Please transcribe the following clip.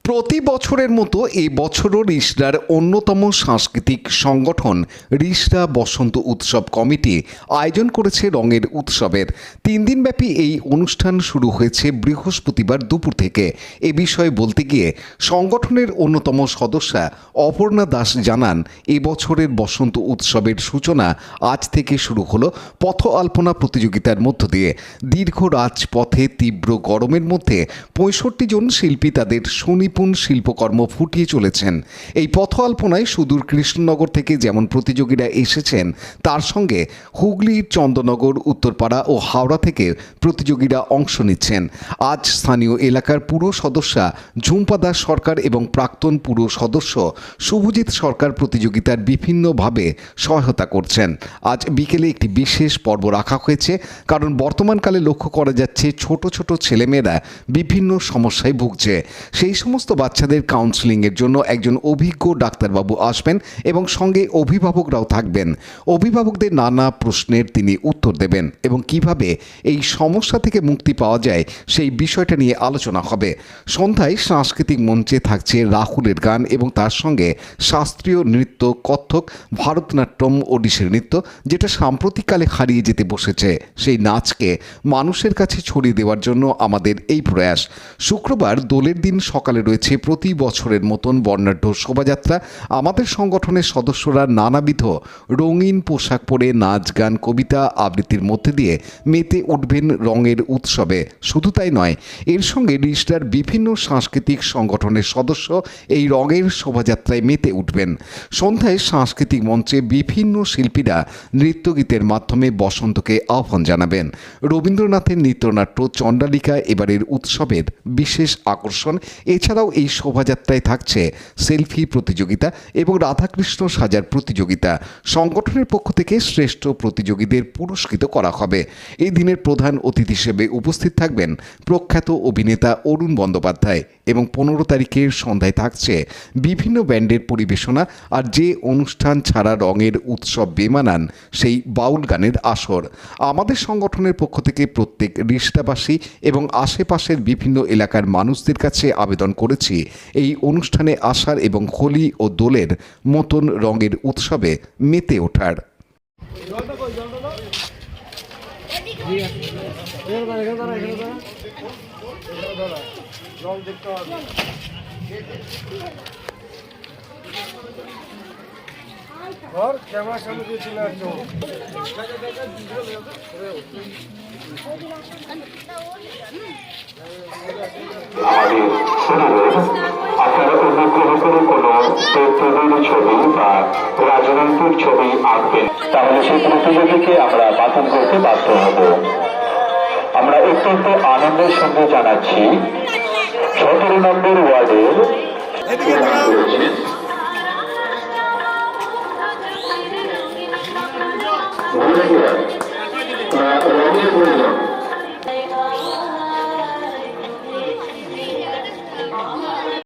প্রতি বছরের মতো এই বছরও রিষড়ার অন্যতম সাংস্কৃতিক সংগঠন রিষড়া বসন্ত উৎসব কমিটি আয়োজন করেছে রঙের উৎসবের 3 দিনব্যাপী এই অনুষ্ঠান শুরু হয়েছে বৃহস্পতিবার দুপুর থেকে। এ বিষয়ে বলতে গিয়ে সংগঠনের অন্যতম সদস্যা অপর্ণা দাস জানান, এবছরের বসন্ত উৎসবের সূচনা আজ থেকে শুরু হলো পথ আলপনা প্রতিযোগিতার মধ্য দিয়ে। দীর্ঘ রাজপথে তীব্র গরমের মধ্যে 65 জন শিল্পী তাদের সুনিপুণ শিল্পকর্ম ফুটিয়ে চলেছেন। এই পথ আলপনায় সুদূর কৃষ্ণনগর থেকে যেমন প্রতিযোগীরা এসেছেন, তার সঙ্গে হুগলির চন্দননগর, উত্তরপাড়া ও হাওড়া থেকে প্রতিযোগীরা অংশ নিচ্ছেন। আজ স্থানীয় এলাকার পুরো সদস্যা ঝুম্পা দাস সরকার এবং প্রাক্তন পুরো সদস্য শুভজিৎ সরকার প্রতিযোগিতার বিভিন্নভাবে সহায়তা করছেন। আজ বিকেলে একটি বিশেষ পর্ব রাখা হয়েছে, কারণ বর্তমানকালে লক্ষ্য করা যাচ্ছে ছোট ছোট ছেলেমেয়েরা বিভিন্ন সমস্যায় ভুগছে। সেই সমস্ত বাচ্চাদের কাউন্সেলিংয়ের জন্য একজন অভিজ্ঞ ডাক্তারবাবু আসবেন এবং সঙ্গে অভিভাবকরাও থাকবেন। অভিভাবকদের নানা প্রশ্নের তিনি উত্তর দেবেন এবং কিভাবে এই সমস্যা থেকে মুক্তি পাওয়া যায় সেই বিষয়টা নিয়ে আলোচনা হবে। সন্ধ্যায় সাংস্কৃতিক মঞ্চে থাকছে রাহুলের গান এবং তার সঙ্গে শাস্ত্রীয় নৃত্য, কত্থক, ভারতনাট্যম, ওডিশি নৃত্য, যেটা সাম্প্রতিককালে হারিয়ে যেতে বসেছে। সেই নাচকে মানুষের কাছে ছড়িয়ে দেওয়ার জন্য আমাদের এই প্রয়াস। শুক্রবার দোলের দিন সকালে রয়েছে প্রতি বছরের মতন বর্ণাঢ্য শোভাযাত্রা। আমাদের সংগঠনের সদস্যরা নানাবিধ রঙিন পোশাক পরে নাচ, গান, কবিতা আবৃত্তির মধ্যে দিয়ে মেতে উঠবেন রঙের উৎসবে। শুধু তাই নয়, এর সঙ্গে রিষড়ার বিভিন্ন সাংস্কৃতিক সংগঠনের সদস্য এই রঙের শোভাযাত্রায় মেতে উঠবেন। সন্ধ্যায় সাংস্কৃতিক মঞ্চে বিভিন্ন শিল্পীরা নৃত্যগীতের মাধ্যমে বসন্তকে আহ্বান জানাবেন। রবীন্দ্রনাথের নৃত্যনাট্য চণ্ডালিকা এবারের উৎসবের বিশেষ আকর্ষণ। এছাড়াও এই শোভাযাত্রায় থাকছে সেলফি প্রতিযোগিতা এবং রাধাকৃষ্ণ সাজার প্রতিযোগিতা। সংগঠনের পক্ষ থেকে শ্রেষ্ঠ প্রতিযোগীদের পুরস্কৃত করা হবে। এই দিনের প্রধান অতিথি হিসেবে উপস্থিত থাকবেন প্রখ্যাত অভিনেতা অরুণ বন্দ্যোপাধ্যায় এবং 15 তারিখের সন্ধ্যায় থাকছে বিভিন্ন ব্যান্ডের পরিবেশনা। আর যে অনুষ্ঠান ছাড়া রঙের উৎসব বেমানান সেই বাউল গানের আসর। আমাদের সংগঠনের পক্ষ থেকে প্রত্যেক রিষড়াবাসী এবং আশেপাশের বিভিন্ন এলাকার মানুষদের কাছে আবেদন করেছি এই অনুষ্ঠানে আসার এবং হোলি ও দোলের মতন রঙের উৎসবে মেতে ওঠার। আপনারা অনুগ্রহ করে কোনো দেবদেবীর ছবি বা রাজনৈতিক ছবি আঁকবেন, তাহলে সেই প্রতিযোগীকে আমরা বাতিল করতে বাধ্য হব। আমরা অত্যন্ত আনন্দের সঙ্গে জানাচ্ছি 17 নম্বর ওয়ার্ডের রঙের